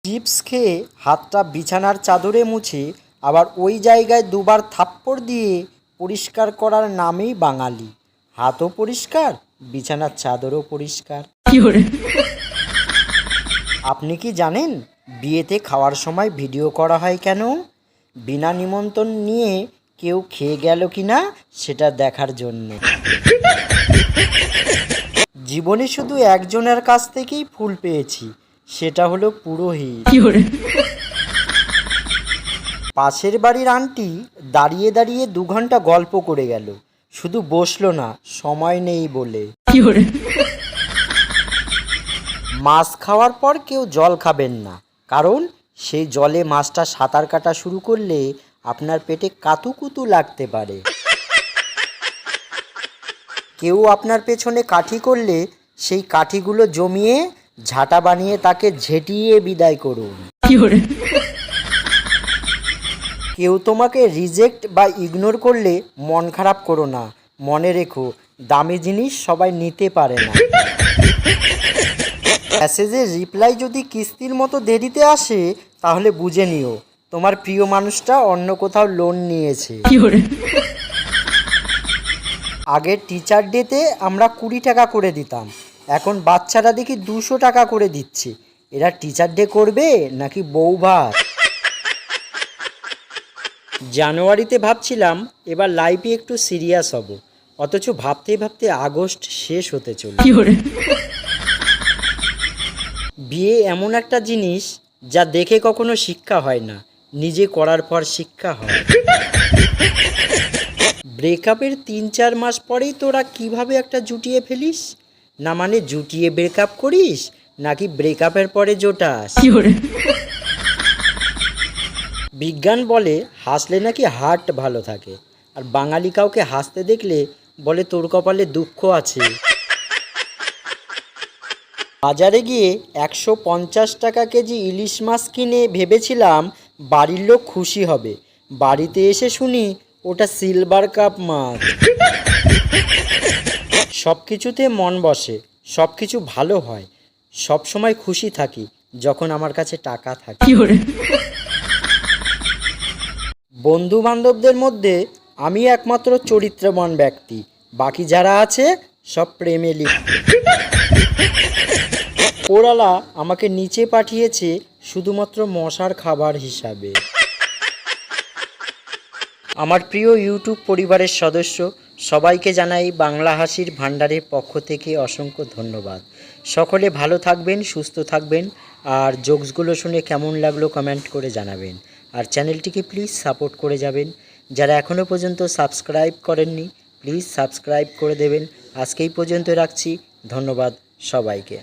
Chips খেয়ে হাতটা বিছানার চাদরে মুছে আবার ওই জায়গায় দুবার থাপ্পড় দিয়ে পরিষ্কার করার নামেই বাঙালি। হাতও পরিষ্কার, বিছানার চাদরও পরিষ্কার। আপনি কি জানেন বিয়েতে খাওয়ার সময় ভিডিও করা হয় কেন? বিনা নিমন্ত্রণ নিয়ে কেউ খেয়ে গেল কিনা সেটা দেখার জন্য। জীবনে শুধু একজনের কাছ থেকেই ফুল পেয়েছি, সেটা হলো পুরোহিত। পাশের বাড়ির আন্টি দাঁড়িয়ে দাঁড়িয়ে 2 ঘন্টা গল্প করে গেল, শুধু বসলো না, সময় নেই বলে। মাছ খাওয়ার পর কেউ জল খাবেন না, কারণ সেই জলে মাছটা সাঁতার কাটা শুরু করলে আপনার পেটে কাতুকুতু লাগতে পারে। কেউ আপনার পেছনে কাঠি করলে সেই কাঠিগুলো জমিয়ে ঝাঁটা বানিয়ে তাকে ঝেঁটিয়ে বিদায় করুন। কেউ তোমাকে রিজেক্ট বা ইগনোর করলে মন খারাপ করো না, মনে রেখো দামি জিনিস সবাই নিতে পারে না। মেসেজের রিপ্লাই যদি কিস্তির মতো দেরিতে আসে তাহলে বুঝে নিও তোমার প্রিয় মানুষটা অন্য কোথাও লোন নিয়েছে। আগের টিচার ডেতে আমরা 20 টাকা করে দিতাম, এখন বাচ্চারা দেখি 200 টাকা করে দিচ্ছে। এরা টিচার ডে করবে নাকি বউ ভাত? জানুয়ারিতে ভাবছিলাম এবার লাইফে একটু সিরিয়াস হব, অথচ ভাবতে ভাবতে আগস্ট শেষ হতে চলে। বিয়ে এমন একটা জিনিস যা দেখে কখনো শিক্ষা হয় না, নিজে করার পর শিক্ষা হয়। ব্রেকআপের 3-4 মাস পরেই তোরা কিভাবে একটা জুটিয়ে ফেলিস? না মানে জুটিয়ে ব্রেকআপ করিস নাকি ব্রেকআপের পরে জোটাস? বিজ্ঞান বলে হাসলে নাকি হার্ট ভালো থাকে, আর বাঙালি কাউকে হাসতে দেখলে বলে তোর কপালে দুঃখ আছে। বাজারে গিয়ে 150 টাকা কেজি ইলিশ মাছ কিনে ভেবেছিলাম বাড়ির লোক খুশি হবে, বাড়িতে এসে শুনি ওটা সিলভার কাপ মাছ। সব কিছুতে মন বসে, সব কিছু ভালো হয়, সব সময় খুশি থাকি যখন আমার কাছে টাকা থাকে। বন্ধু বান্ধবদের মধ্যে আমি একমাত্র চরিত্রবান ব্যক্তি, বাকি যারা আছে সব প্রেমে লিপ্ত। ওরালা আমাকে নিচে পাঠিয়েছে শুধুমাত্র মশার খাবার হিসাবে। আমার প্রিয় ইউটিউব পরিবারের সদস্য সবাইকে জানাই বাংলা হাসির ভাণ্ডারের পক্ষ থেকে অসংখ্য ধন্যবাদ। সকলে ভালো থাকবেন, সুস্থ থাকবেন, আর জোকসগুলো শুনে কেমন লাগলো কমেন্ট করে জানাবেন। আর চ্যানেলটিকে প্লিজ সাপোর্ট করে যাবেন। যারা এখনও পর্যন্ত সাবস্ক্রাইব করেননি প্লিজ সাবস্ক্রাইব করে দেবেন। আজকেই পর্যন্ত রাখছি, ধন্যবাদ সবাইকে।